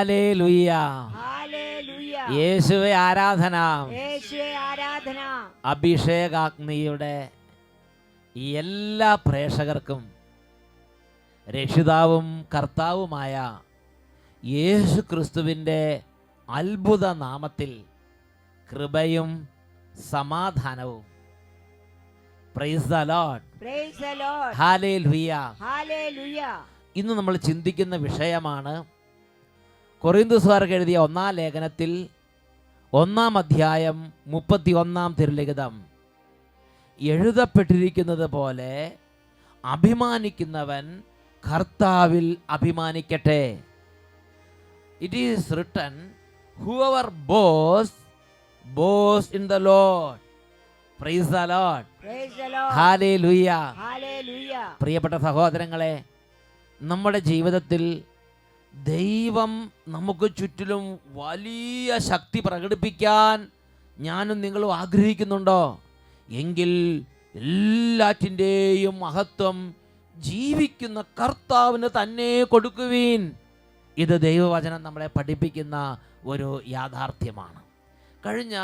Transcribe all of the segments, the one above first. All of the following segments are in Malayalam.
ഹല്ലേലൂയ. യേശുവേ ആരാധന. അഭിഷേകാഗ്നിയുടെ എല്ലാ പ്രേക്ഷകർക്കും രക്ഷിതാവും കർത്താവുമായ യേശു ക്രിസ്തുവിൻ്റെ അത്ഭുത നാമത്തിൽ കൃപയും സമാധാനവും. Praise the Lord. ഹല്ലേലൂയ. ഇന്ന് നമ്മൾ ചിന്തിക്കുന്ന വിഷയമാണ് കൊറിന്തോസുകാർക്ക് എഴുതിയ 1-ാം ലേഖനത്തിൽ 1-ാം അധ്യായം 31-ാം തിരുലിഖിതം എഴുതപ്പെട്ടിരിക്കുന്നത് പോലെ അഭിമാനിക്കുന്നവൻ കർത്താവിൽ അഭിമാനിക്കട്ടെ. It is written, whoever boasts, boast in the Lord. Praise the Lord. Hallelujah. പ്രിയപ്പെട്ട സഹോദരങ്ങളെ, നമ്മുടെ ജീവിതത്തിൽ ദൈവം നമുക്ക് ചുറ്റിലും വലിയ ശക്തി പ്രകടിപ്പിക്കാൻ ഞാനും നിങ്ങളും ആഗ്രഹിക്കുന്നുണ്ടോ? എങ്കിൽ എല്ലാറ്റിൻ്റെയും മഹത്വം ജീവിക്കുന്ന കർത്താവിന് തന്നെ കൊടുക്കുവീൻ. ഇത് ദൈവവചനം നമ്മളെ പഠിപ്പിക്കുന്ന ഒരു യാഥാർത്ഥ്യമാണ്. കഴിഞ്ഞ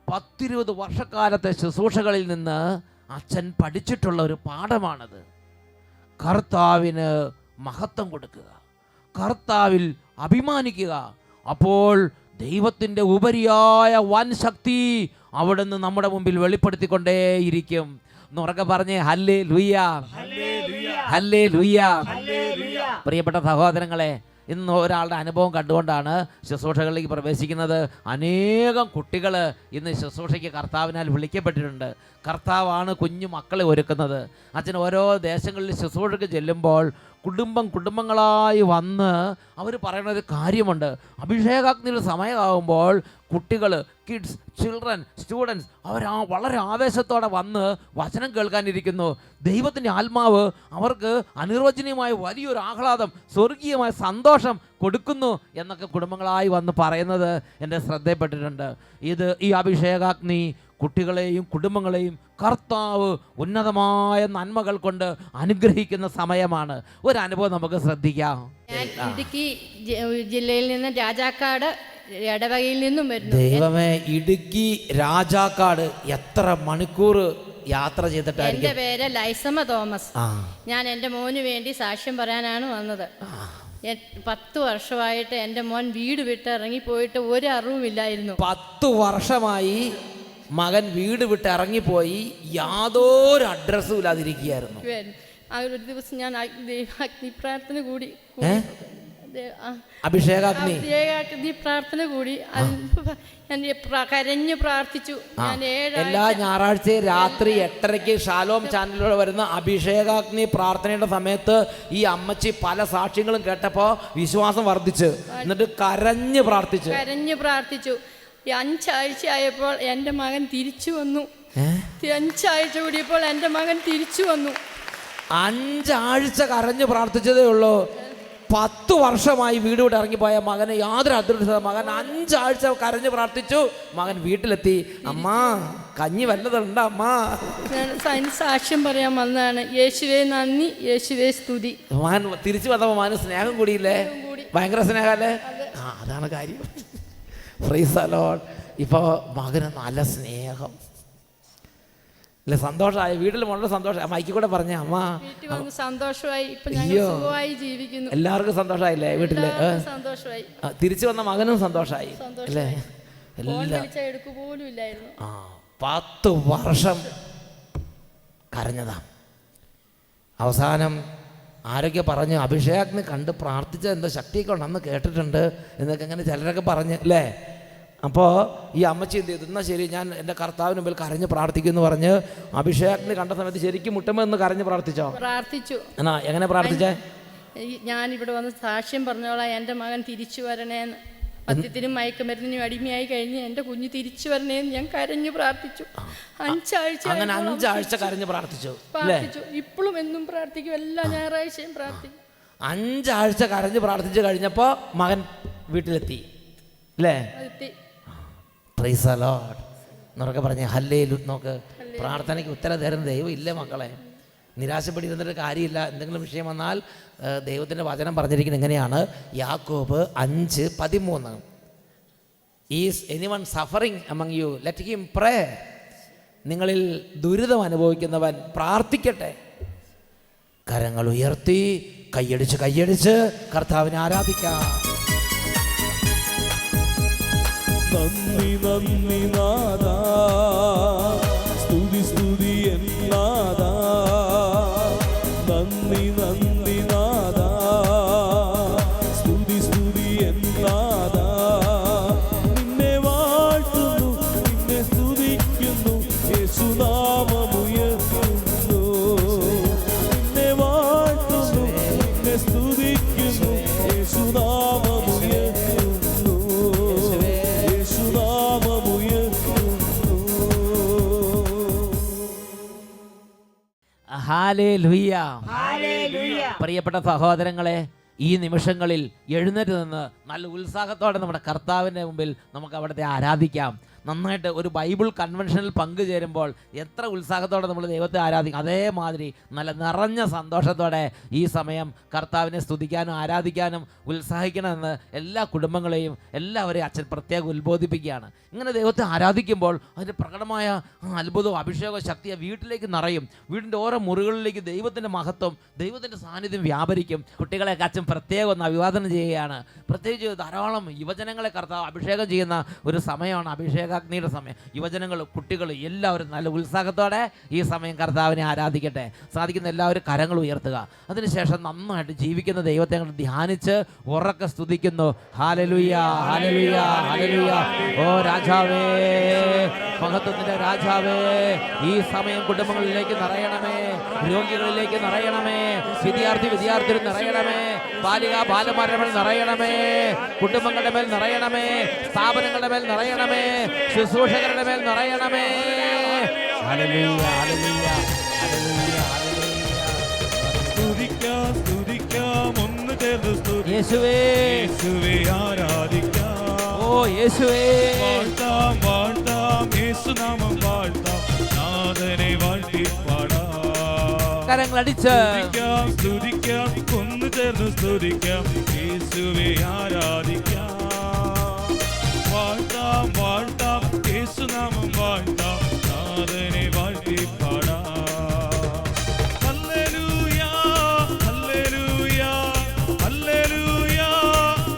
10-20 വർഷക്കാലത്തെ ശുശ്രൂഷകളിൽ നിന്ന് അച്ഛൻ പഠിച്ചിട്ടുള്ള ഒരു പാഠമാണത്. കർത്താവിന് മഹത്വം കൊടുക്കുക, കർത്താവിൽ അഭിമാനിക്കുക. അപ്പോൾ ദൈവത്തിൻ്റെ ഉപരിയായ വൻ ശക്തി അവിടുന്ന് നമ്മുടെ മുമ്പിൽ വെളിപ്പെടുത്തിക്കൊണ്ടേയിരിക്കും. ഉറക്കെ പറഞ്ഞേ ഹല്ലേലൂയ, ഹല്ലേലൂയ. പ്രിയപ്പെട്ട സഹോദരങ്ങളെ, ഇന്ന് ഒരാളുടെ അനുഭവം കണ്ടുകൊണ്ടാണ് ശുശ്രൂഷകളിലേക്ക് പ്രവേശിക്കുന്നത്. അനേകം കുട്ടികൾ ഇന്ന് ശുശ്രൂഷയ്ക്ക് കർത്താവിനാൽ വിളിക്കപ്പെട്ടിട്ടുണ്ട്. കർത്താവാണ് കുഞ്ഞു മക്കളെ ഒരുക്കുന്നത്. അച്ഛൻ ഓരോ ദേശങ്ങളിൽ ശുശ്രൂഷയ്ക്ക് ചെല്ലുമ്പോൾ കുടുംബങ്ങളായി വന്ന് അവർ പറയുന്നൊരു കാര്യമുണ്ട്. അഭിഷേകാഗ്നിയുടെ സമയമാകുമ്പോൾ കുട്ടികൾ, കിഡ്സ്, ചിൽഡ്രൻ, സ്റ്റുഡൻസ് അവർ വളരെ ആവേശത്തോടെ വന്ന് വചനം കേൾക്കാനിരിക്കുന്നു. ദൈവത്തിൻ്റെ ആത്മാവ് അവർക്ക് അനിർവചനീയമായ വലിയൊരു ആഹ്ലാദം, സ്വർഗീയമായ സന്തോഷം കൊടുക്കുന്നു എന്നൊക്കെ കുടുംബങ്ങളായി വന്ന് പറയുന്നത് എൻ്റെ ശ്രദ്ധയിൽപ്പെട്ടിട്ടുണ്ട്. ഈ അഭിഷേകാഗ്നി കുട്ടികളെയും കുടുംബങ്ങളെയും കർത്താവ് ഉന്നതമായ നന്മകൾ കൊണ്ട് അനുഗ്രഹിക്കുന്ന സമയമാണ്. ഒരു അനുഭവം നമുക്ക് ശ്രദ്ധിക്കാം. ഇടുക്കി ജില്ലയിൽ നിന്ന് രാജാക്കാട് ഇടവകയിൽ നിന്നും വരുന്നു. ദൈവമേ, ഇടുക്കി രാജാക്കാട് എത്ര മണിക്കൂർ യാത്ര ചെയ്തിട്ടായിരിക്കും? എൻ്റെ പേര് ലൈസമ്മ തോമസ്. ഞാൻ എൻ്റെ മോന് വേണ്ടി സാക്ഷ്യം പറയാനാണ് വന്നത്. 10 വർഷമായിട്ട് എൻ്റെ മോൻ വീട് വിട്ട് ഇറങ്ങിപ്പോയിട്ട് ഒരു അറിവുമില്ലായിരുന്നു. 10 വർഷമായി മകൻ വീട് വിട്ട് ഇറങ്ങിപ്പോയി, യാതൊരു അഡ്രസ്സും ഇല്ലാതിരിക്കുകയായിരുന്നു. ഒരു ദിവസം ഞാൻ അഗ്നി പ്രാർത്ഥന കൂടി, അഭിഷേകാഗ്നി പ്രാർത്ഥന കൂടി കരഞ്ഞു പ്രാർത്ഥിച്ചു. എല്ലാ ഞായറാഴ്ചയും രാത്രി 8:30 ഷാലോം ചാനലിലൂടെ വരുന്ന അഭിഷേകാഗ്നി പ്രാർത്ഥനയുടെ സമയത്ത് ഈ അമ്മച്ചി പല സാക്ഷ്യങ്ങളും കേട്ടപ്പോൾ വിശ്വാസം വർദ്ധിച്ചു. എന്നിട്ട് കരഞ്ഞു പ്രാർത്ഥിച്ചു. 5 ആഴ്ച ആയപ്പോൾ എൻ്റെ മകൻ തിരിച്ചു വന്നു. 5 ആഴ്ച കൂടിയപ്പോൾ എൻ്റെ മകൻ തിരിച്ചു വന്നു. 5 ആഴ്ച കരഞ്ഞു പ്രാർത്ഥിച്ചതേ ഉള്ളൂ. 10 വർഷമായി വീട് വിട്ട് ഇറങ്ങിപ്പോയ മകന് യാതൊരു അദൃഷ്ട. മകൻ 5 ആഴ്ച കരഞ്ഞു പ്രാർത്ഥിച്ചു. മകൻ വീട്ടിലെത്തി. അമ്മ, കഞ്ഞി വല്ലതുണ്ട് അമ്മ? ഞാൻ സാക്ഷ്യം പറയാൻ വന്നതാണ്. യേശുവേ നന്ദി, യേശുവേ സ്തുതി. മകൻ തിരിച്ചു വന്നപ്പോൾ മകന് സ്നേഹം കൂടിയില്ലേ? ഭയങ്കര സ്നേഹമല്ലേ? അതാണ് കാര്യം. Praise the Lord. ഇപ്പോൾ മകന് നല്ല സ്നേഹം അല്ലേ? സന്തോഷമായി. വീട്ടിൽ വളരെ സന്തോഷം. മൈക്കിൽ കൂടെ പറഞ്ഞ അമ്മ സന്തോഷമായി. ജീവിക്കുന്നു. എല്ലാവർക്കും സന്തോഷമായില്ലേ? വീട്ടില് സന്തോഷമായി. തിരിച്ചു വന്ന മകനും സന്തോഷമായി അല്ലേ? എല്ലാം 10 വർഷം കരഞ്ഞതാ. അവസാനം ആരൊക്കെ പറഞ്ഞു, അഭിഷേകാഗ്നി കണ്ട് പ്രാർത്ഥിച്ച എന്തോ ശക്തിയൊക്കെ ഉണ്ട് അന്ന് കേട്ടിട്ടുണ്ട് എന്നൊക്കെ അങ്ങനെ ചിലരൊക്കെ പറഞ്ഞ് അല്ലേ? അപ്പോൾ ഈ അമ്മച്ചി എന്ത് ചെയ്തു? എന്നാൽ ശരി, ഞാൻ എൻ്റെ കർത്താവിന് മുമ്പിൽ കരഞ്ഞ് പ്രാർത്ഥിക്കുമെന്ന് പറഞ്ഞ് അഭിഷേകാഗ്നി കണ്ട സമയത്ത് ശരിക്കും മുട്ടുമെന്ന് കരഞ്ഞ് പ്രാർത്ഥിച്ചു. എന്നാ എങ്ങനെ പ്രാർത്ഥിച്ചേ? ഞാനിവിടെ വന്ന് സാക്ഷ്യം പറഞ്ഞോളാം, എൻ്റെ മകൻ തിരിച്ചു വരണേന്ന്. മദ്യത്തിനും മയക്കുമരുന്നിനും അടിമയായി കഴിഞ്ഞ് എൻ്റെ കുഞ്ഞ് തിരിച്ചു വരണേന്ന് ഞാൻ കരഞ്ഞു പ്രാർത്ഥിച്ചു. 5 ആഴ്ച അങ്ങനെ 5 ആഴ്ച കരഞ്ഞു പ്രാർത്ഥിച്ചു. ഇപ്പോഴും എന്നും പ്രാർത്ഥിക്കും, എല്ലാ ഞായറാഴ്ചയും പ്രാർത്ഥിക്കും. 5 ആഴ്ച കരഞ്ഞു പ്രാർത്ഥിച്ചു കഴിഞ്ഞപ്പോൾ മകൻ വീട്ടിലെത്തി അല്ലേ? Praise the Lord. എന്നൊക്കെ പറഞ്ഞേ ഹല്ലേലൂയ. നോക്ക്, പ്രാർത്ഥനയ്ക്ക് ഉത്തരം തരുന്ന ദൈവം ഇല്ലേ മക്കളെ? നിരാശപ്പെട്ടിരുന്നിട്ട് കാര്യമില്ല. എന്തെങ്കിലും വിഷയം വന്നാൽ ദൈവത്തിൻ്റെ വചനം പറഞ്ഞിരിക്കുന്നത് എങ്ങനെയാണ്? യാക്കോബ് 5:13. Is anyone suffering among you let him pray. നിങ്ങളിൽ ദുരിതം അനുഭവിക്കുന്നവൻ പ്രാർത്ഥിക്കട്ടെ. കരങ്ങൾ ഉയർത്തി കൈയടിച്ച് കർത്താവിനെ ആരാധിക്കാം. നന്ദി നന്ദി നാദാ, സ്തുതി സ്തുതി എന്നാദാ. നന്ദി നന്ദി നാദാ, സ്തുതി സ്തുതി എന്നാദാ. നിന്നെ വാഴ്ത്തുന്നു, നിന്നെ സ്തുതിക്കുന്നു, യേശുനാമമുയർത്തുന്നു. നിന്നെ വാഴ്ത്തുന്നു, നിന്നെ സ്തുതിക്കുന്നു, യേശുനാമമുയർത്തുന്നു. ഹല്ലേലൂയ. പ്രിയപ്പെട്ട സഹോദരങ്ങളെ, ഈ നിമിഷങ്ങളിൽ എഴുന്നേറ്റ് നിന്ന് നല്ല ഉത്സാഹത്തോടെ നമ്മുടെ കർത്താവിൻ്റെ മുമ്പിൽ നമുക്ക് അവിടുത്തെ ആരാധിക്കാം. നന്നായിട്ട് ഒരു ബൈബിൾ കൺവെൻഷനിൽ പങ്കുചേരുമ്പോൾ എത്ര ഉത്സാഹത്തോടെ നമ്മൾ ദൈവത്തെ ആരാധിക്കും, അതേമാതിരി നല്ല നിറഞ്ഞ സന്തോഷത്തോടെ ഈ സമയം കർത്താവിനെ സ്തുതിക്കാനും ആരാധിക്കാനും ഉത്സാഹിക്കണമെന്ന് എല്ലാ കുടുംബങ്ങളെയും എല്ലാവരെയും അച്ഛൻ പ്രത്യേകം ഉത്ബോധിപ്പിക്കുകയാണ്. ഇങ്ങനെ ദൈവത്തെ ആരാധിക്കുമ്പോൾ അതിൻ്റെ പ്രകടമായ അത്ഭുതവും അഭിഷേകവും ശക്തിയെ വീട്ടിലേക്ക് നിറയും. വീടിൻ്റെ ഓരോ മുറികളിലേക്ക് ദൈവത്തിൻ്റെ മഹത്വം, ദൈവത്തിൻ്റെ സാന്നിധ്യം വ്യാപരിക്കും. കുട്ടികളെയൊക്കെ അച്ഛൻ പ്രത്യേകം ഒന്ന് അഭിവാദനം ചെയ്യുകയാണ്. പ്രത്യേകിച്ച് ധാരാളം യുവജനങ്ങളെ കർത്താവ് അഭിഷേകം ചെയ്യുന്ന ഒരു സമയമാണ് അഭിഷേകാഗ്നിയുടെ സമയം. യുവജനങ്ങൾ, കുട്ടികൾ എല്ലാവരും നല്ല ഉത്സാഹത്തോടെ ഈ സമയം കർത്താവിനെ ആരാധിക്കട്ടെ. സാധിക്കുന്ന എല്ലാവരും കരങ്ങൾ ഉയർത്തുക. അതിനുശേഷം നന്നായിട്ട് ജീവിക്കുന്ന ദൈവത്തെ ഞങ്ങൾ ധ്യാനിച്ച് ഉറക്കെ സ്തുതിക്കുന്നു. ഹല്ലേലൂയ, ഹല്ലേലൂയ, ഹല്ലേലൂയ. ഓ രാജാവേ, മഹത്വത്തിന്റെ രാജാവേ, ഈ സമയം കുടുംബങ്ങളിലേക്ക് നിറയണമേ, രോഗികളിലേക്ക് നിറയണമേ, വിദ്യാർത്ഥികൾ നിറയണമേ, ബാലന്മാരുടെ മേൽ നിറയണമേ, കുടുംബങ്ങളുടെ മേൽ നിറയണമേ, സ്ഥാപനങ്ങളുടെ മേൽ നിറയണമേ, ശുശ്രൂഷകരുടെ മേൽ നിറയണമേ. ഹല്ലേലൂയ, ഹല്ലേലൂയ, ഹല്ലേലൂയ, സ്തുതിക്കാം സ്തുതിക്കാം, ഒന്ന് ചേർന്ന് യേശുവേ, യേശുവേ ആരാധിക്കാം. ഓ യേശുവേ, വാഴ്ത്താം വാഴ്ത്താം, യേശുനാമം വാഴ്ത്താം, നാഥനെ വാഴ്ത്തി പാടാം. കരങ്ങളടിച്ച് സ്തുതിക്കാം സ്തുതിക്കാം, ഒന്ന് ചേർന്ന് സ്തുതിക്കാം, യേശുവേ ആരാധിക്കാം. വാഴ്ത്താം വാഴ്ത്താം, യേശുനാമം വാഴ്ത്താം, നാഥനെ വാഴ്ത്തി പാടാം. ഹല്ലേലൂയ, ഹല്ലേലൂയ, ഹല്ലേലൂയ,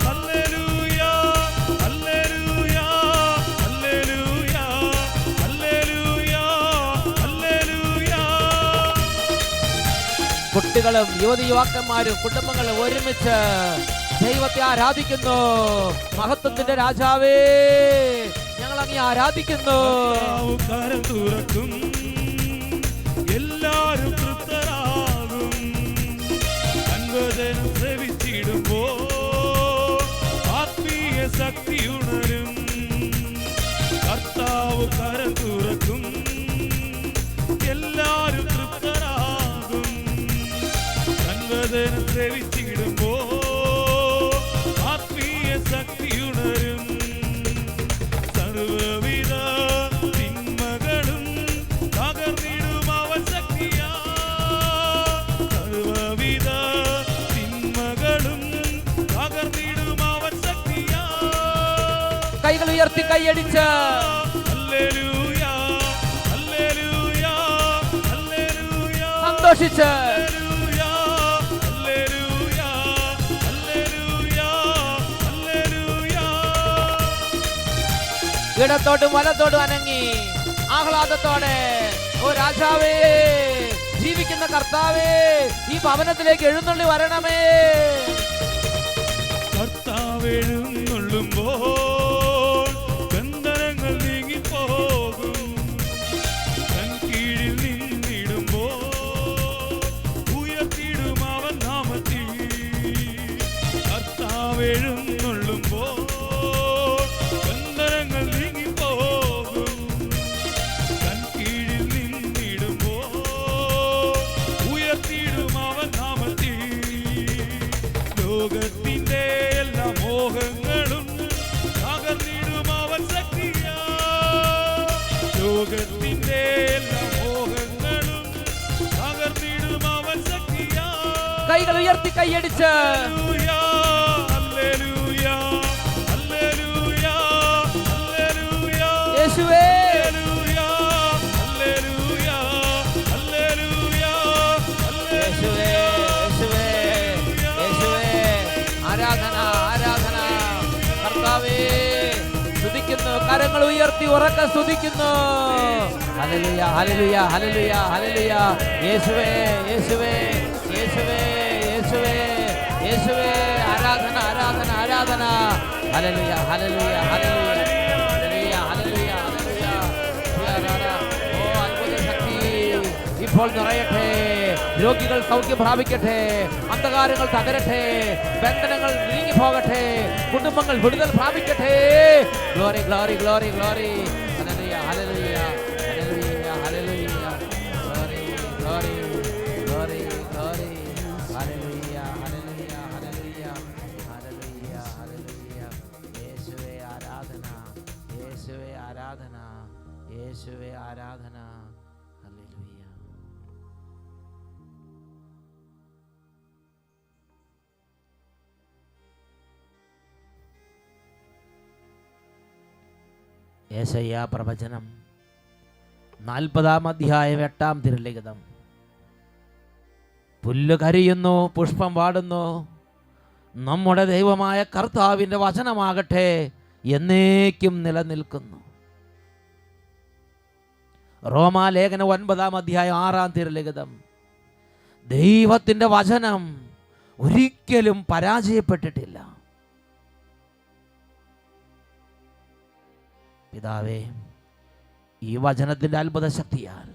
ഹല്ലേലൂയ, ഹല്ലേലൂയ, ഹല്ലേലൂയ, ഹല്ലേലൂയ, ഹല്ലേലൂയ. കുട്ടികളും യുവാക്കന്മാരും കുടുംബങ്ങളും ഒരുമിച്ച് ദൈവത്തെ ആരാധിക്കുന്നു. മഹത്വത്തിന്റെ രാജാവേ, ഞങ്ങൾ അങ്ങേ ആരാധിക്കുന്നു. കരം തുറക്കും, എല്ലാരും തൃപ്തരാകും. അൻവചനം ശ്രവിച്ചിടുമ്പോ ആത്മീയ ശക്തി ഉണരും. കർത്താവ് കരം തുറക്കും, എല്ലാരും തൃപ്തരാകും. അൻവചനം ശ്രവിച്ചിടുമ്പോ ആത്മീയ ശക്തി ഉണരും. സർവവിധ തിന്മകളും തകർന്നിടും അവൻ ശക്തിയാ. സർവവിധ തിന്മകളും തകർന്നിടും അവൻ ശക്തിയാ. കൈകൾ ഉയർത്തി കൈയടിച്ച് ഹല്ലേലൂയ, ഹല്ലേലൂയ, ഹല്ലേലൂയ, സന്തോഷിച്ച് ഹല്ലേലൂയ, ഹല്ലേലൂയ, ഹല്ലേലൂയ, ഹല്ലേലൂയ. ഇടത്തോട്ടും വലത്തോട്ടും അനങ്ങി ആഹ്ലാദത്തോടെ, ഓ രാജാവേ, ജീവിക്കുന്ന കർത്താവേ, ഈ ഭവനത്തിലേക്ക് എഴുന്നള്ളി വരണമേ. കർത്താവ് എഴുന്നള്ളുമ്പോൾ ബന്ധനങ്ങൾ നീങ്ങിപ്പോകും. തൻ കീഴിൽ നിന്നിടുമ്പോൾ ഉയർത്തിയിടും അവൻ നാമത്തിൽ. കർത്താവ് എഴുന്നള്ളുമ്പോൾ ബന്ധനങ്ങൾ നീങ്ങിപ്പോകും. തൻ കീഴിൽ നിന്നിടുമ്പോൾ ഉയർത്തിയിടും അവൻ നാമത്തിൽ. ലോകത്തിന്റെ എല്ലാ മോഹങ്ങൾ കൈകൾ ഉയർത്തി കൈയടിച്ച് ഹല്ലേലൂയ, ഹല്ലേലൂയ, ഹല്ലേലൂയ, യേശുവേ ഹല്ലേലൂയ, ഹല്ലേലൂയ, ഹല്ലേലൂയ, യേശുവേ യേശുവേ യേശുവേ ആരാധന ആരാധന കർത്താവേ സ്തുതിക്കുന്നു കരങ്ങൾ ഉയർത്തി ഉറക്കെ സ്തുതിക്കുന്നു ഹല്ലേലൂയ ഹല്ലേലൂയ ഹല്ലേലൂയ ഹല്ലേലൂയ യേശുവേ യേശുവേ യേശുവേ യേശുവേ യേശുവേ ആരാധന ആരാധന ആരാധന ഹല്ലേലൂയ ഹല്ലേലൂയ ഹല്ലേലൂയ ഹല്ലേലൂയ ഹല്ലേലൂയ ഹല്ലേലൂയ ഓ അത്ഭുത ശക്തി ഇപ്പോൾ നിറയട്ടെ രോഗികൾ സൗഖ്യം പ്രാപിക്കട്ടെ അന്ധകാരങ്ങൾ തകരട്ടെ ബന്ധനങ്ങൾ നീങ്ങി പോകട്ടെ കുടുംബങ്ങൾ വിടുതൽ പ്രാപിക്കട്ടെ ഗ്ലോറി ഗ്ലോറി ഗ്ലോറി ഗ്ലോറി ഹല്ലേലൂയ ഹല്ലേലൂയ ഹല്ലേലൂയ ഹല്ലേലൂയ ഗ്ലോറി ഗ്ലോറി ഗ്ലോറി ഗ്ലോറി ഹല്ലേലൂയ ഹല്ലേലൂയ ഹല്ലേലൂയ ഹല്ലേലൂയ ഹല്ലേലൂയ യേശുവേ ആരാധന യേശുവേ ആരാധന യേശുവേ ആരാധന ഹല്ലേലൂയ. യേശയ്യാ പ്രവചനം 40-ാം അധ്യായം 8-ാം തിരുലിഖിതം. പുല്ല് കരിയുന്നു, പുഷ്പം വാടുന്നു, നമ്മുടെ ദൈവമായ കർത്താവിൻ്റെ വചനമാകട്ടെ എന്നേക്കും നിലനിൽക്കുന്നു. റോമാലേഖനം 9-ാം അധ്യായം 6-ാം തിരുലിഖിതം. ദൈവത്തിൻ്റെ വചനം ഒരിക്കലും പരാജയപ്പെട്ടിട്ടില്ല. പിതാവേ, ഈ വചനത്തിൻ്റെ അത്ഭുത ശക്തിയാൽ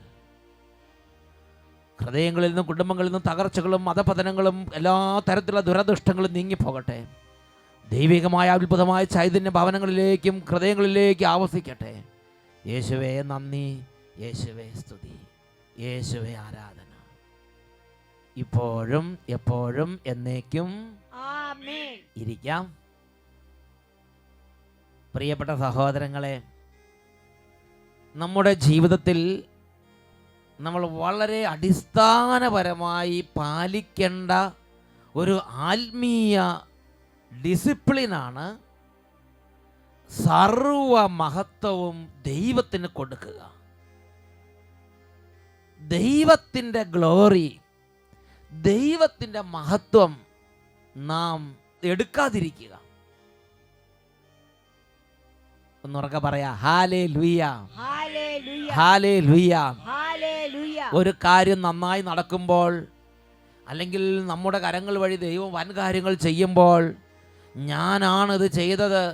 ഹൃദയങ്ങളിൽ നിന്നും കുടുംബങ്ങളിൽ നിന്നും തകർച്ചകളും മതപതനങ്ങളും എല്ലാ തരത്തിലുള്ള ദുരദൃഷ്ടങ്ങളും നീങ്ങിപ്പോകട്ടെ. ദൈവികമായ അത്ഭുതമായ ചൈതന്യ ഭവനങ്ങളിലേക്കും ഹൃദയങ്ങളിലേക്കും ആവസിക്കട്ടെ. യേശുവേ നന്ദി, യേശുവേ സ്തുതി, യേശുവേ ആരാധന, ഇപ്പോഴും എപ്പോഴും എന്നേക്കും ഇരിക്കാം. പ്രിയപ്പെട്ട സഹോദരങ്ങളെ, നമ്മുടെ ജീവിതത്തിൽ നമ്മൾ വളരെ അടിസ്ഥാനപരമായി പാലിക്കേണ്ട ഒരു ആത്മീയ ഡിസിപ്ലിനാണ് സർവ മഹത്വവും ദൈവത്തിന് കൊടുക്കുക. ദൈവത്തിൻ്റെ ഗ്ലോറി, ദൈവത്തിൻ്റെ മഹത്വം നാം എടുക്കാതിരിക്കുക. ഒന്നുറക്കെ പറയാ, ഹല്ലേലൂയ ഹല്ലേലൂയ. ഒരു കാര്യം നന്നായി നടക്കുമ്പോൾ, അല്ലെങ്കിൽ നമ്മുടെ കരങ്ങൾ വഴി ദൈവം വൻ കാര്യങ്ങൾ ചെയ്യുമ്പോൾ, ഞാനാണിത് ചെയ്തത്,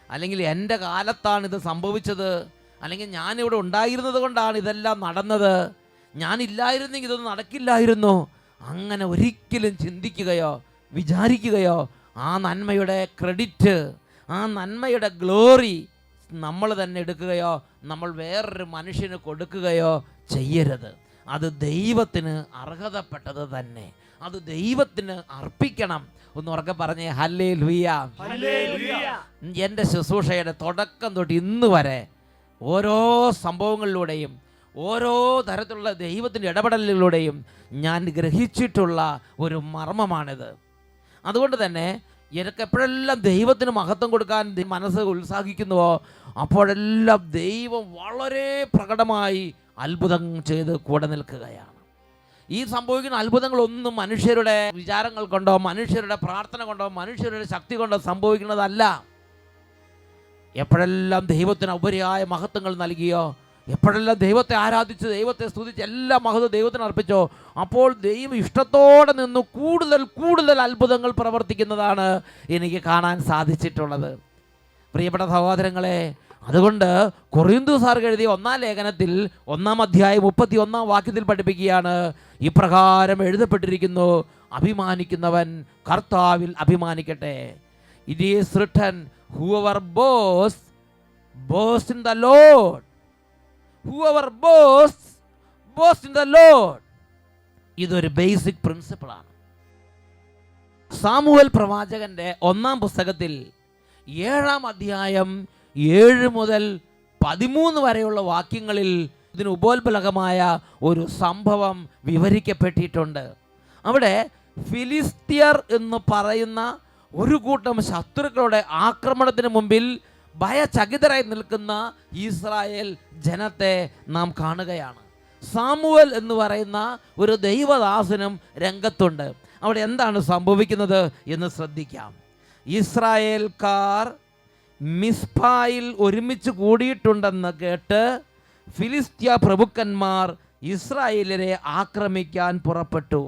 അല്ലെങ്കിൽ എൻ്റെ കാലത്താണ് ഇത് സംഭവിച്ചത്, അല്ലെങ്കിൽ ഞാനിവിടെ ഉണ്ടായിരുന്നത് കൊണ്ടാണ് ഇതെല്ലാം നടന്നത്, ഞാനില്ലായിരുന്നെങ്കിൽ ഇതൊന്നും നടക്കില്ലായിരുന്നു, അങ്ങനെ ഒരിക്കലും ചിന്തിക്കുകയോ വിചാരിക്കുകയോ ആ നന്മയുടെ ക്രെഡിറ്റ്, ആ നന്മയുടെ ഗ്ലോറി നമ്മൾ തന്നെ എടുക്കുകയോ നമ്മൾ വേറൊരു മനുഷ്യന് കൊടുക്കുകയോ ചെയ്യരുത്. അത് ദൈവത്തിന് അർഹതപ്പെട്ടത് തന്നെ, അത് ദൈവത്തിന് അർപ്പിക്കണം. ഒന്ന് ഉറക്കെ പറഞ്ഞേ, ഹല്ലേലൂയ. എൻ്റെ ശുശ്രൂഷയുടെ തുടക്കം തൊട്ട് ഇന്ന് വരെ ഓരോ സംഭവങ്ങളിലൂടെയും ഓരോ തരത്തിലുള്ള ദൈവത്തിൻ്റെ ഇടപെടലുകളിലൂടെയും ഞാൻ ഗ്രഹിച്ചിട്ടുള്ള ഒരു മർമ്മമാണിത്. അതുകൊണ്ട് തന്നെ എനിക്ക് എപ്പോഴെല്ലാം ദൈവത്തിന് മഹത്വം കൊടുക്കാൻ മനസ്സ് ഉത്സാഹിക്കുന്നുവോ അപ്പോഴെല്ലാം ദൈവം വളരെ പ്രകടമായി അത്ഭുതം ചെയ്ത് കൂടെ നിൽക്കുകയാണ്. ഈ സംഭവിക്കുന്ന അത്ഭുതങ്ങളൊന്നും മനുഷ്യരുടെ വിചാരങ്ങൾ കൊണ്ടോ മനുഷ്യരുടെ പ്രാർത്ഥന കൊണ്ടോ മനുഷ്യരുടെ ശക്തി കൊണ്ടോ സംഭവിക്കുന്നതല്ല. എപ്പോഴെല്ലാം ദൈവത്തിന് ഉപരിയായ മഹത്വങ്ങൾ നൽകിയോ, എപ്പോഴെല്ലാം ദൈവത്തെ ആരാധിച്ച് ദൈവത്തെ സ്തുതിച്ച് എല്ലാ മഹത്വം ദൈവത്തിന് അർപ്പിച്ചോ, അപ്പോൾ ദൈവം ഇഷ്ടത്തോടെ നിന്ന് കൂടുതൽ കൂടുതൽ അത്ഭുതങ്ങൾ പ്രവർത്തിക്കുന്നതാണ് എനിക്ക് കാണാൻ സാധിച്ചിട്ടുള്ളത്. പ്രിയപ്പെട്ട സഹോദരങ്ങളെ, അതുകൊണ്ട് കൊറിന്തോസാർ എഴുതിയ 1-ാം ലേഖനത്തിൽ 1-ാം അധ്യായം 31-ാം വാക്യത്തിൽ പഠിപ്പിക്കുകയാണ്, ഇപ്രകാരം എഴുതപ്പെട്ടിരിക്കുന്നു, അഭിമാനിക്കുന്നവൻ കർത്താവിൽ അഭിമാനിക്കട്ടെ. It is written, whoever boasts, boast in the Lord. Whoever boasts, boast in the Lord. ഇതൊരു ബേസിക് പ്രിൻസിപ്പിളാണ്. സാമുവേൽ പ്രവാചകന്റെ 1-ാം പുസ്തകത്തിൽ 7-ാം അധ്യായം 7 മുതൽ 13 വരെയുള്ള വാക്യങ്ങളിൽ ഇതിന് ഉപോത്ബലകമായ ഒരു സംഭവം വിവരിക്കപ്പെട്ടിട്ടുണ്ട്. അവിടെ ഫിലിസ്തീയർ എന്ന് പറയുന്ന ഒരു കൂട്ടം ശത്രുക്കളുടെ ആക്രമണത്തിന് മുമ്പിൽ ഭയചകിതരായി നിൽക്കുന്ന ഇസ്രായേൽ ജനത്തെ നാം കാണുകയാണ്. സാമുവൽ എന്ന് പറയുന്ന ഒരു ദൈവദാസനും രംഗത്തുണ്ട്. അവിടെ എന്താണ് സംഭവിക്കുന്നത് എന്ന് ശ്രദ്ധിക്കാം. ഇസ്രായേൽക്കാർ മിസ്പായിൽ ഒരുമിച്ച് കൂടിയിട്ടുണ്ടെന്ന് കേട്ട് ഫിലിസ്ത്യ പ്രഭുക്കന്മാർ ഇസ്രായേലിനെ ആക്രമിക്കാൻ പുറപ്പെട്ടു.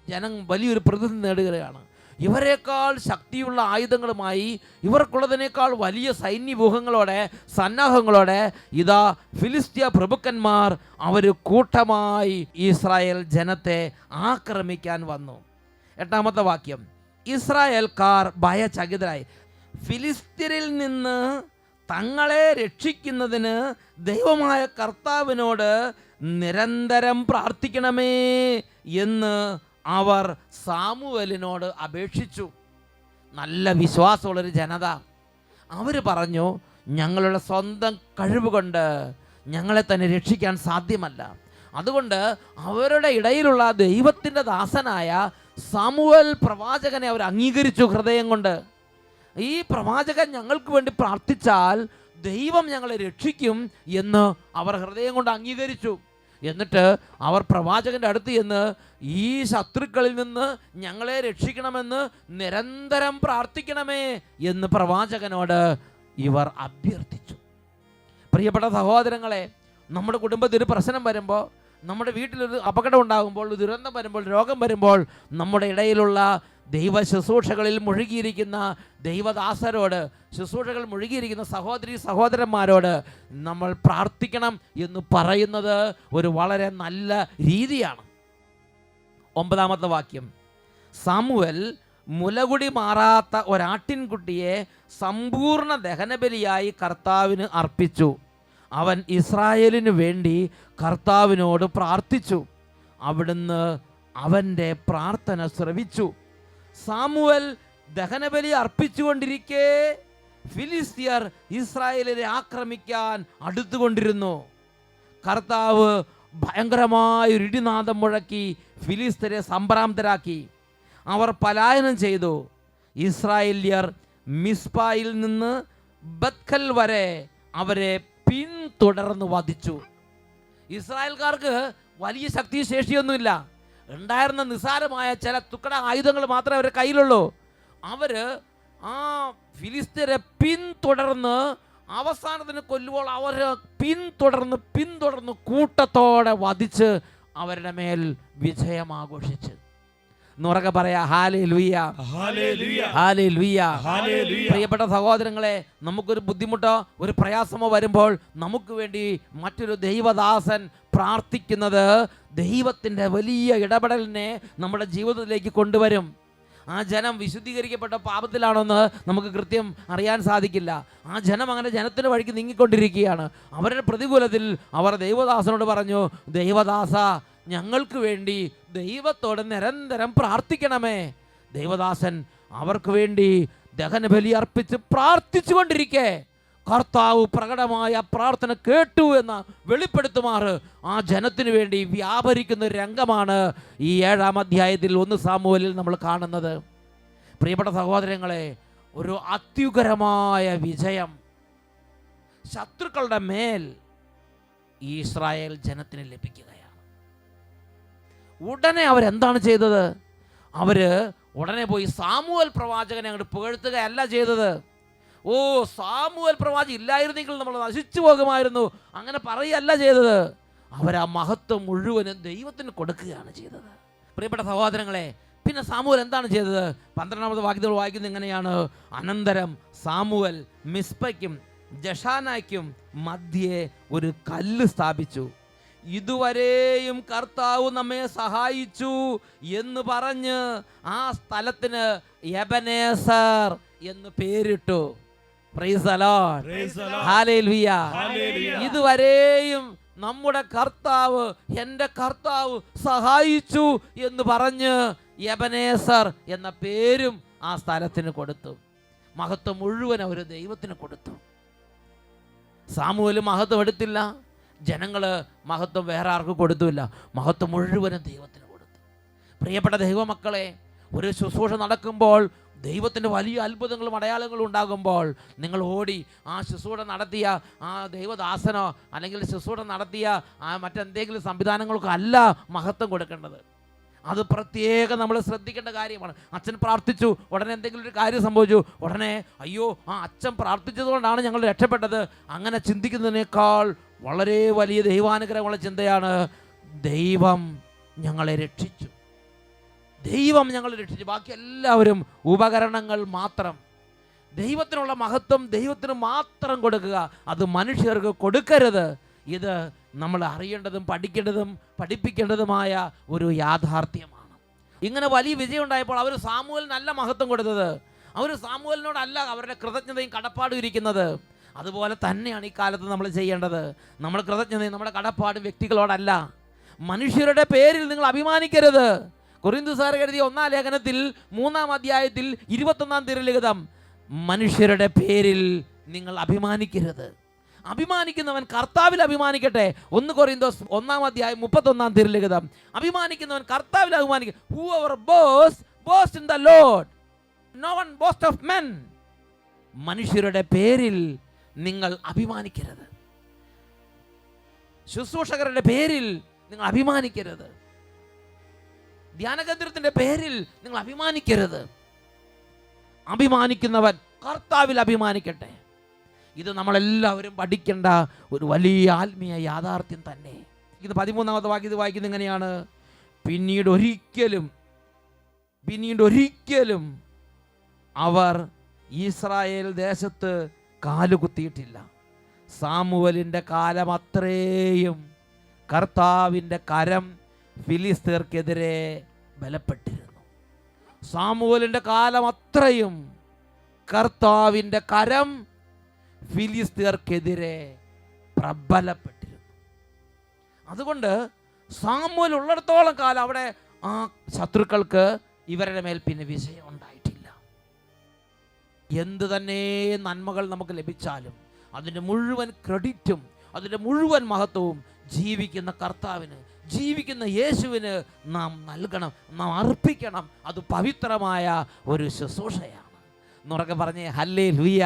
ജനം വലിയൊരു പ്രതിസന്ധി നേടുകയാണ്. ഇവരെക്കാൾ ശക്തിയുള്ള ആയുധങ്ങളുമായി, ഇവർക്കുള്ളതിനേക്കാൾ വലിയ സൈന്യവ്യൂഹങ്ങളോടെ, സന്നാഹങ്ങളോടെ ഇതാ ഫിലിസ്ത്യ പ്രഭുക്കന്മാർ അവർ കൂട്ടമായി ഇസ്രായേൽ ജനത്തെ ആക്രമിക്കാൻ വന്നു. 8-ാമത്തെ വാക്യം, ഇസ്രായേൽക്കാർ ഭയചകിതരായി. ഫിലിസ്ത്യരിൽ നിന്ന് തങ്ങളെ രക്ഷിക്കുന്നതിന് ദൈവമായ കർത്താവിനോട് നിരന്തരം പ്രാർത്ഥിക്കണമേ എന്ന് അവർ സാമുവേലിനോട് അപേക്ഷിച്ചു. നല്ല വിശ്വാസമുള്ളൊരു ജനത. അവർ പറഞ്ഞു, ഞങ്ങളുടെ സ്വന്തം കഴിവ് കൊണ്ട് ഞങ്ങളെ തന്നെ രക്ഷിക്കാൻ സാധ്യമല്ല. അതുകൊണ്ട് അവരുടെ ഇടയിലുള്ള ദൈവത്തിൻ്റെ ദാസനായ സാമുവേൽ പ്രവാചകനെ അവർ അംഗീകരിച്ചു ഹൃദയം കൊണ്ട്. ഈ പ്രവാചകൻ ഞങ്ങൾക്ക് വേണ്ടി പ്രാർത്ഥിച്ചാൽ ദൈവം ഞങ്ങളെ രക്ഷിക്കും എന്ന് അവർ ഹൃദയം കൊണ്ട് അംഗീകരിച്ചു. എന്നിട്ട് അവർ പ്രവാചകൻ്റെ അടുത്ത് ചെന്ന് ഈ ശത്രുക്കളിൽ നിന്ന് ഞങ്ങളെ രക്ഷിക്കണമെന്ന് നിരന്തരം പ്രാർത്ഥിക്കണമേ എന്ന് പ്രവാചകനോട് ഇവർ അഭ്യർത്ഥിച്ചു. പ്രിയപ്പെട്ട സഹോദരങ്ങളെ, നമ്മുടെ കുടുംബത്തിൽ ഒരു പ്രശ്നം വരുമ്പോൾ, നമ്മുടെ വീട്ടിലൊരു അപകടം ഉണ്ടാകുമ്പോൾ, ദുരന്തം വരുമ്പോൾ, രോഗം വരുമ്പോൾ, നമ്മുടെ ഇടയിലുള്ള ദൈവ ശുശ്രൂഷകളിൽ മുഴുകിയിരിക്കുന്ന ദൈവദാസരോട്, ശുശ്രൂഷകൾ മുഴുകിയിരിക്കുന്ന സഹോദരി സഹോദരന്മാരോട് നമ്മൾ പ്രാർത്ഥിക്കണം എന്ന് പറയുന്നത് ഒരു വളരെ നല്ല രീതിയാണ്. 9-ാമത്തെ വാക്യം, സാമുവേൽ മുലകുടി മാറാത്ത ഒരാട്ടിൻകുട്ടിയെ സമ്പൂർണ്ണ ദഹനബലിയായി കർത്താവിന് അർപ്പിച്ചു. അവൻ ഇസ്രായേലിനു വേണ്ടി കർത്താവിനോട് പ്രാർത്ഥിച്ചു. അവിടുന്ന് അവൻ്റെ പ്രാർത്ഥന ശ്രവിച്ചു. സാമുവേൽ ദഹനബലി അർപ്പിച്ചുകൊണ്ടിരിക്കെ ഫിലിസ്ത്യർ ഇസ്രായേലിനെ ആക്രമിക്കാൻ അടുത്തുകൊണ്ടിരുന്നു. കർത്താവ് ഭയങ്കരമായ ഒരു ഇടിനാദം മുഴക്കി ഫിലിസ്ത്യരെ സംഭ്രാന്തരാക്കി. അവർ പലായനം ചെയ്തു. ഇസ്രായേല്യർ മിസ്പായിൽ നിന്ന് ബത്കൽ വരെ അവരെ പിന്തുടർന്ന് വധിച്ചു. ഇസ്രായേൽക്കാർക്ക് വലിയ ശക്തി ശേഷിയൊന്നുമില്ല. ഉണ്ടായിരുന്ന നിസ്സാരമായ ചില തുക്കട ആയുധങ്ങൾ മാത്രമേ അവരുടെ കയ്യിലുള്ളൂ. അവർ ആ ഫിലിസ്ത്യരെ പിന്തുടർന്ന് അവസാനത്തിന് കൊല്ലുമ്പോൾ അവർ പിന്തുടർന്ന് കൂട്ടത്തോടെ വധിച്ച് അവരുടെ മേൽ വിജയം ആഘോഷിച്ച്. എന്നുറക്കെ പറയാ ഹല്ലേലൂയ, ഹല്ലേലൂയ, ഹല്ലേലൂയ, ഹല്ലേലൂയ. പ്രിയപ്പെട്ട സഹോദരങ്ങളെ, നമുക്കൊരു ബുദ്ധിമുട്ടോ ഒരു പ്രയാസമോ വരുമ്പോൾ നമുക്ക് വേണ്ടി മറ്റൊരു ദൈവദാസൻ പ്രാർത്ഥിക്കുന്നത് ദൈവത്തിൻ്റെ വലിയ ഇടപെടലിനെ നമ്മുടെ ജീവിതത്തിലേക്ക് കൊണ്ടുവരും. ആ ജനം വിശുദ്ധീകരിക്കപ്പെട്ട പാപത്തിലാണെന്ന് നമുക്ക് കൃത്യം അറിയാൻ സാധിക്കില്ല. ആ ജനം അങ്ങനെ ജനത്തിൻ്റെ വഴിക്ക് നീങ്ങിക്കൊണ്ടിരിക്കുകയാണ്. അവരുടെ പ്രതികൂലത്തിൽ അവർ ദൈവദാസനോട് പറഞ്ഞു, ദൈവദാസ, ഞങ്ങൾക്ക് വേണ്ടി ദൈവത്തോട് നിരന്തരം പ്രാർത്ഥിക്കണമേ. ദൈവദാസൻ അവർക്ക് വേണ്ടി ദഹനബലി അർപ്പിച്ച് പ്രാർത്ഥിച്ചുകൊണ്ടിരിക്കെ കർത്താവ് പ്രകടമായ പ്രാർത്ഥന കേട്ടു എന്ന് വെളിപ്പെടുത്തുമാറ് ആ ജനത്തിനു വേണ്ടി വ്യാപരിക്കുന്ന ഒരു രംഗമാണ് ഈ 7-ാം അധ്യായത്തിൽ 1 സാമുവേലിൽ നമ്മൾ കാണുന്നത്. പ്രിയപ്പെട്ട സഹോദരങ്ങളെ, ഒരു അത്യുഗ്രമായ വിജയം ശത്രുക്കളുടെ മേൽ ഈ ഇസ്രായേൽ ജനത്തിന് ലഭിക്കുകയാണ്. ഉടനെ അവരെന്താണ് ചെയ്തത്? ഉടനെ പോയി സാമുവേൽ പ്രവാചകനെ അങ്ങോട്ട് പുകഴ്ത്തുകയല്ല ചെയ്തത്. ഓ, സാമുവേൽ പ്രവാചകൻ ഇല്ലായിരുന്നെങ്കിൽ നമ്മൾ നശിച്ചു പോകുമായിരുന്നു, അങ്ങനെ പറയുകയല്ല ചെയ്തത്. ആ മഹത്വം മുഴുവനും ദൈവത്തിന് കൊടുക്കുകയാണ് ചെയ്തത്. പ്രിയപ്പെട്ട സഹോദരങ്ങളെ, പിന്നെ സാമുവേൽ എന്താണ് ചെയ്തത്? 12-ാമത്തെ വാക്യത്തിൽ വായിക്കുന്നത് എങ്ങനെയാണ്? അനന്തരം സാമുവേൽ മിസ്പയ്ക്കും ജഷാനായ്ക്കും മധ്യേ ഒരു കല്ല് സ്ഥാപിച്ചു. ഇതുവരെയും കർത്താവ് നമ്മെ സഹായിച്ചു എന്ന് പറഞ്ഞ് ആ സ്ഥലത്തിന് എബനേസർ എന്ന് പേരിട്ടു. Praise the Lord, hallelujah. ഇതുവരെയും നമ്മുടെ കർത്താവ്, എൻ്റെ കർത്താവ് സഹായിച്ചു എന്ന് പറഞ്ഞ് എബനേസർ എന്ന പേരും ആ സ്ഥലത്തിന് കൊടുത്തു. മഹത്വം മുഴുവൻ അവർ ദൈവത്തിന് കൊടുത്തു. സാമുവേൽ മഹത്വം എടുത്തില്ല, ജനങ്ങൾ മഹത്വം വേറെ ആർക്കും കൊടുത്തുമില്ല, മഹത്വം മുഴുവനും ദൈവത്തിന് കൊടുത്തു. പ്രിയപ്പെട്ട ദൈവമക്കളെ, ഒരു ശുശ്രൂഷ നടക്കുമ്പോൾ ദൈവത്തിൻ്റെ വലിയ അത്ഭുതങ്ങളും അടയാളങ്ങളും ഉണ്ടാകുമ്പോൾ നിങ്ങൾ ഓടി ആ ശുശ്രൂഷ നടത്തിയ ആ ദൈവദാസനോ അല്ലെങ്കിൽ ശുശ്രൂഷ നടത്തിയ ആ മറ്റെന്തെങ്കിലും സംവിധാനങ്ങൾക്കോ അല്ല മഹത്വം കൊടുക്കേണ്ടത്. അത് പ്രത്യേകം നമ്മൾ ശ്രദ്ധിക്കേണ്ട കാര്യമാണ്. അച്ഛൻ പ്രാർത്ഥിച്ചു, ഉടനെ എന്തെങ്കിലും ഒരു കാര്യം സംഭവിച്ചു, ഉടനെ അയ്യോ ആ അച്ഛൻ പ്രാർത്ഥിച്ചതുകൊണ്ടാണ് ഞങ്ങൾ രക്ഷപ്പെട്ടത്, അങ്ങനെ ചിന്തിക്കുന്നതിനേക്കാൾ വളരെ വലിയ ദൈവാനുഗ്രഹമുള്ള ചിന്തയാണ് ദൈവം ഞങ്ങളെ രക്ഷിച്ചു, ദൈവം ഞങ്ങളെ രക്ഷിച്ചു, ബാക്കി എല്ലാവരും ഉപകരണങ്ങൾ മാത്രം. ദൈവത്തിനുള്ള മഹത്വം ദൈവത്തിന് മാത്രം കൊടുക്കുക, അത് മനുഷ്യർക്ക് കൊടുക്കരുത്. ഇത് നമ്മൾ അറിയേണ്ടതും പഠിക്കേണ്ടതും പഠിപ്പിക്കേണ്ടതുമായ ഒരു യാഥാർത്ഥ്യമാണ്. ഇങ്ങനെ വലിയ വിജയം ഉണ്ടായപ്പോൾ അവർ സാമുവേലിനല്ല മഹത്വം കൊടുത്തത്, അവർ സാമുവേലിനോടല്ല അവരുടെ കൃതജ്ഞതയും കടപ്പാടും ഇരിക്കുന്നത്. അതുപോലെ തന്നെയാണ് ഈ കാലത്ത് നമ്മൾ ചെയ്യേണ്ടത്. നമ്മൾ കൃതജ്ഞതയും നമ്മുടെ കടപ്പാടും വ്യക്തികളോടല്ല, മനുഷ്യരുടെ പേരിൽ നിങ്ങൾ അഭിമാനിക്കരുത്. കൊരിന്ത്യർ എഴുതിയ 1-ാം ലേഖനത്തിൽ 3-ാം അധ്യായത്തിൽ 21-ാം തിരുലിഖിതം, മനുഷ്യരുടെ പേരിൽ നിങ്ങൾ അഭിമാനിക്കരുത്. അഭിമാനിക്കുന്നവൻ കർത്താവിൽ അഭിമാനിക്കട്ടെ. 1 കൊരിന്ത്യർ 1-ാം അധ്യായം 31-ാം തിരുലിഖിതം. അഭിമാനിക്കുന്നവൻ കർത്താവിൽ അഭിമാനിക്കട്ടെ. Whoever boasts in the Lord, no one boast of men. മനുഷ്യരുടെ പേരിൽ നിങ്ങൾ അഭിമാനിക്കരുത്, ശുശ്രൂഷകരുടെ പേരിൽ നിങ്ങൾ അഭിമാനിക്കരുത്, ധ്യാനകേന്ദ്രത്തിന്റെ പേരിൽ നിങ്ങൾ അഭിമാനിക്കരുത്. അഭിമാനിക്കുന്നവൻ കർത്താവിൽ അഭിമാനിക്കട്ടെ. ഇത് നമ്മളെല്ലാവരും പഠിക്കേണ്ട ഒരു വലിയ ആത്മീയ യാഥാർത്ഥ്യം തന്നെ. ഇത് 13-ാമത്തെ വാക്യത്തിൽ വായിക്കുന്നത് എങ്ങനെയാണ്? പിന്നീട് ഒരിക്കലും അവർ ഇസ്രായേൽ ദേശത്ത് കാലുകുത്തിയിട്ടില്ല. സാമുവേലിൻ്റെ കാലം അത്രയും കർത്താവിൻ്റെ കരം ഫിലിസ്തീർക്കെതിരെ ബലപ്പെട്ടിരുന്നു. സാമുവേലിൻ്റെ കാലം അത്രയും കർത്താവിൻ്റെ കരം ഫിലിസ്തീർക്കെതിരെ പ്രബലപ്പെട്ടിരുന്നു. അതുകൊണ്ട് സാമുവേൽ ഉള്ളിടത്തോളം കാലം അവിടെ ആ ശത്രുക്കൾക്ക് ഇവരുടെ മേൽ പിന്നെ വിജയം ഉണ്ടായിട്ടില്ല. എന്ത് തന്നെ നന്മകൾ നമുക്ക് ലഭിച്ചാലും അതിൻ്റെ മുഴുവൻ ക്രെഡിറ്റും അതിൻ്റെ മുഴുവൻ മഹത്വവും ജീവിക്കുന്ന കർത്താവിന്, ജീവിക്കുന്ന യേശുവിന് നാം നൽകണം, നാം അർപ്പിക്കണം. അത് പവിത്രമായ ഒരു ശുശ്രൂഷയാണ്. എന്നുറക്കെ പറഞ്ഞേ ഹല്ലേലൂയ.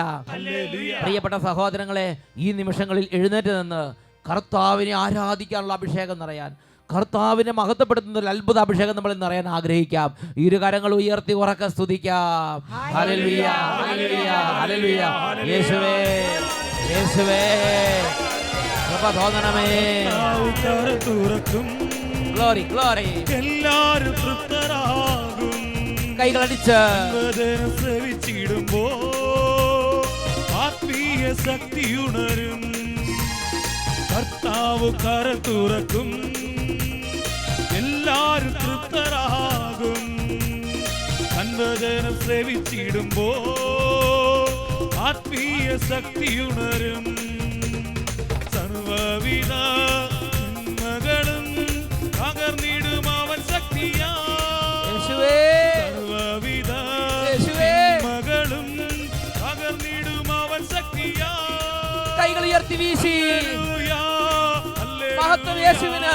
പ്രിയപ്പെട്ട സഹോദരങ്ങളെ, ഈ നിമിഷങ്ങളിൽ എഴുന്നേറ്റ് നിന്ന് കർത്താവിനെ ആരാധിക്കാനുള്ള അഭിഷേകം നിറയാൻ, കർത്താവിനെ മഹത്വപ്പെടുത്തുന്ന ഒരു അത്ഭുത അഭിഷേകം നമ്മൾ നിറയാൻ ആഗ്രഹിക്കാം. ഇരുകരങ്ങൾ ഉയർത്തി ഉറക്കെ സ്തുതിക്കാം. ഹല്ലേലൂയ, ഹല്ലേലൂയ, ഹല്ലേലൂയ. യേശുവേ, യേശുവേ, കൃപ തോന്നണമേ. Glory, glory. എല്ലാരും തൃപ്തരാകും. കൈകളടിച്ച് ശ്രവിച്ചിടുമ്പോ ആത്മീയ ശക്തി ഉണരും. കർത്താവ് കര തുറക്കും. എല്ലാരും തൃപ്തരാകും. കൺവചനം ശ്രവിച്ചിടുമ്പോ ആത്മീയ ശക്തി ഉണരും. സർവവിധ നന്മകളും പകർന്നിടും അവൻ ശക്തിയാ. സർവവിധ നന്മകളും പകർന്നിടും അവൻ ശക്തിയാ. കൈകൾ ഉയർത്തി വീശി മഹത്വം യേശുവിന്,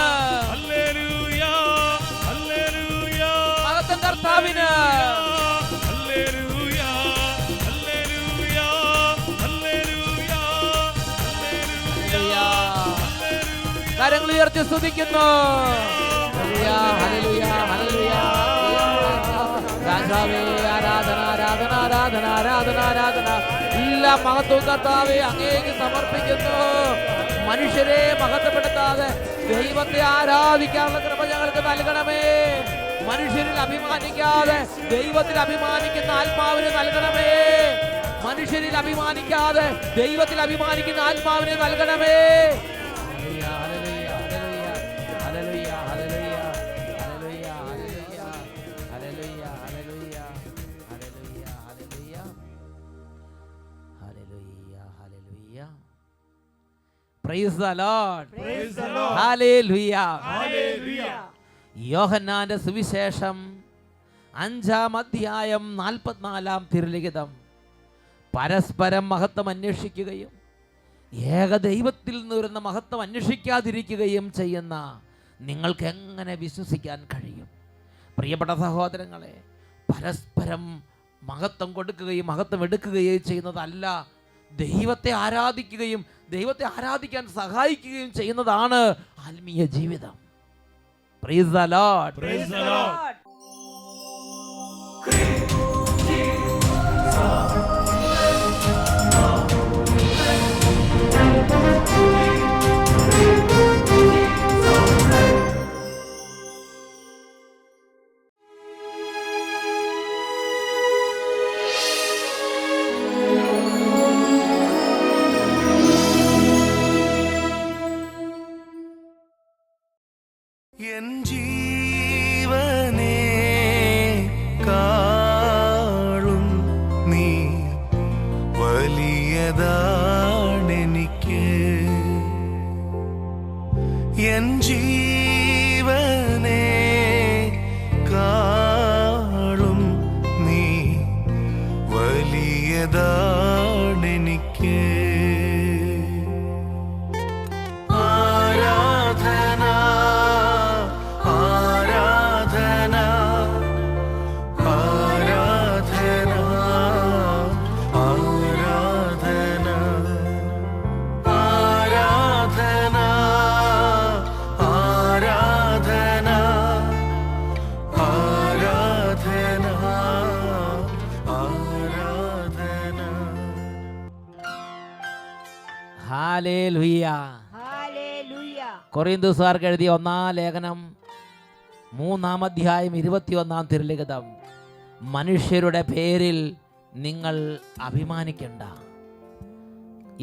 ഹല്ലേലൂയ, ഹല്ലേലൂയ, മഹത്വം കർത്താവിന്. ഹല്ലേലൂയ, ഹല്ലേലൂയ, ഹല്ലേലൂയ, ഹല്ലേലൂയ. കരങ്ങൾ ഉയർത്തി സ്തുതിക്കുന്നു. ഹല്ലേലൂയ, ഹല്ലേലൂയ, ഹല്ലേലൂയ. രാജാവേ, ആരാധന, ആരാധന, ആരാധന, ആരാധന, ആരാധന. എല്ലാ മഹത്വവും കർത്താവേ അങ്ങേക്ക് സമർപ്പിക്കുന്നു. മനുഷ്യരെ മഹത്വപ്പെടുത്താതെ ദൈവത്തെ ആരാധിക്കാനുള്ള കൃപ ഞങ്ങൾക്ക് നൽകണമേ. മനുഷ്യരിൽ അഭിമാനിക്കാതെ ദൈവത്തിൽ അഭിമാനിക്കുന്ന ആത്മാവിനെ നൽകണമേ. മനുഷ്യരിൽ അഭിമാനിക്കാതെ ദൈവത്തിൽ അഭിമാനിക്കുന്ന ആത്മാവിനെ നൽകണമേ. Praise the Lord. Praise the Lord. Hallelujah. Hallelujah. യോഹന്നാന്റെ സുവിശേഷം 5-ാം അധ്യായം 44-ാം തിരുലിഖിതം. പരസ്പരം മഹത്വം അന്വേഷിക്കുകയും ഏകദൈവത്തിൽ നിന്ന് വരുന്ന മഹത്വം അന്വേഷിക്കാതിരിക്കുകയും ചെയ്യുന്ന നിങ്ങൾക്ക് എങ്ങനെ വിശ്വസിക്കാൻ കഴിയും? പ്രിയപ്പെട്ട സഹോദരങ്ങളെ, പരസ്പരം മഹത്വം കൊടുക്കുകയും മഹത്വം എടുക്കുകയും ചെയ്യുന്നതല്ല, ദൈവത്തെ ആരാധിക്കുകയും ദൈവത്തെ ആരാധിക്കാൻ സഹായിക്കുകയും ചെയ്യുന്നതാണ് ആത്മീയ ജീവിതം. Praise the Lord. Praise the Lord. N ജീവനെ കാളും നീ വലിയതാണെനിക്ക്. എൻ ജീവനെ കാളും നീ വലിയതാണെനിക്ക്. ആരാധന ആരാധന ആരാധന ആരാധന ആരാധന ആരാധന ആരാധന ആരാധന. ഹല്ലേലൂയ. കൊറിന്തോസുകാർക്ക് എഴുതിയ 1-ാം ലേഖനം 3-ാം അധ്യായം 21-ാം തിരുലിഖിതം. മനുഷ്യരുടെ പേരിൽ നിങ്ങൾ അഭിമാനിക്കണ്ട.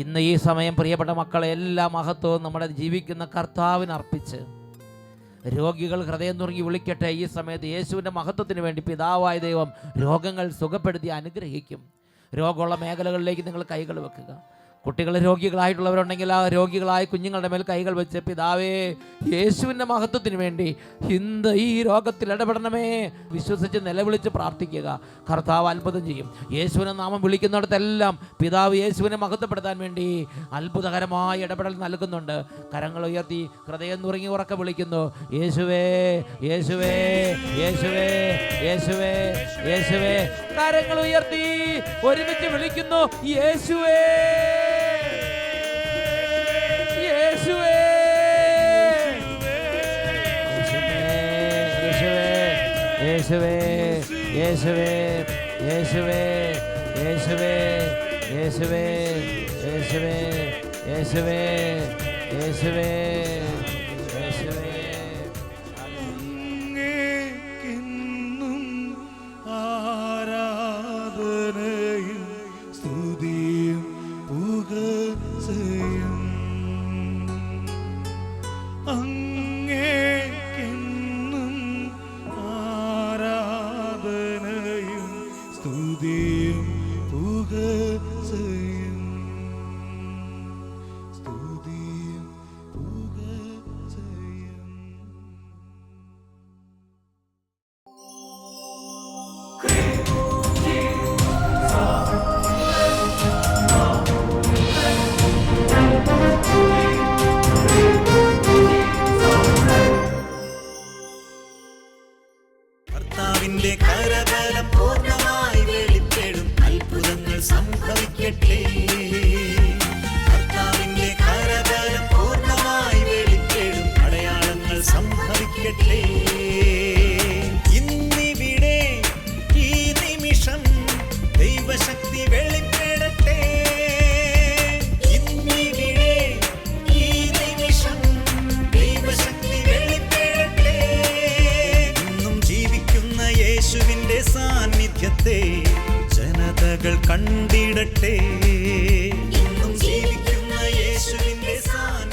ഇന്ന് ഈ സമയം പ്രിയപ്പെട്ട മക്കളെ, എല്ലാ മഹത്വവും നമ്മുടെ ജീവിക്കുന്ന കർത്താവിന് അർപ്പിച്ച് രോഗികൾ ഹൃദയം നുറുങ്ങി വിളിക്കട്ടെ. ഈ സമയത്ത് യേശുവിൻ്റെ മഹത്വത്തിന് വേണ്ടി പിതാവായ ദൈവം രോഗങ്ങൾ സുഖപ്പെടുത്തി അനുഗ്രഹിക്കും. രോഗമുള്ള മേഖലകളിലേക്ക് നിങ്ങൾ കൈകൾ വെക്കുക. കുട്ടികൾ രോഗികളായിട്ടുള്ളവരുണ്ടെങ്കിൽ ആ രോഗികളായ കുഞ്ഞുങ്ങളുടെ മേൽ കൈകൾ വെച്ച്, പിതാവേ, യേശുവിൻ്റെ മഹത്വത്തിന് വേണ്ടി ഇന്ന് ഈ രോഗത്തിൽ ഇടപെടണമേ വിശ്വസിച്ച് നിലവിളിച്ച് പ്രാർത്ഥിക്കുക. കർത്താവ് അത്ഭുതം ചെയ്യും. യേശുവിനെ നാമം വിളിക്കുന്നിടത്തെല്ലാം പിതാവ് യേശുവിനെ മഹത്വപ്പെടുത്താൻ വേണ്ടി അത്ഭുതകരമായ ഇടപെടൽ നൽകുന്നുണ്ട്. കരങ്ങൾ ഉയർത്തി ഹൃദയം നുറുങ്ങി ഉറക്കെ വിളിക്കുന്നു, യേശുവേ യേശുവേ യേശുവേ യേശുവേ യേശുവേ. കരങ്ങൾ ഉയർത്തി ഒരുമിച്ച് വിളിക്കുന്നു, യേശുവേ യേശുവേ യേശുവേ യേശുവേ യേശുവേ യേശുവേ യേശുവേ യേശുവേ യേശുവേ യേശുവേ യേശുവേ. അങ്ങേക്കെന്നും ആരാധനയും സ്തുതിയും പുകഴ്ചയും. അങ്ങേക്കെന്നും ആരാധനയും സ്തുതിയും പുകഴ്ചയും സ്തുതിയും പുകഴ്ചയും. കർത്താവിന്റെ കരബലം പൂർണ്ണമായി വെളിപ്പെടും, അത്ഭുതങ്ങൾ സംഭവിക്കട്ടെ. കർത്താവിന്റെ കരബലം പൂർണ്ണമായി വെളിപ്പെടും, അടയാളങ്ങൾ സംഭവിക്കട്ടെ. ഇന്നിവിടെ ഈ നിമിഷം ദൈവശക്തി വെളിപ്പെടട്ടെ. ഇന്നിവിടെ ഈ നിമിഷം ദൈവശക്തി വെളിപ്പെടട്ടെ. ഇന്നും ജീവിക്കുന്ന യേശുവിന്റെ സാന്നിധ്യത്തെ ജനതകൾ കണ്ടിടട്ടെ. ഇന്നും ജീവിക്കുന്ന യേശുവിന്റെ സാന്നിധ്യം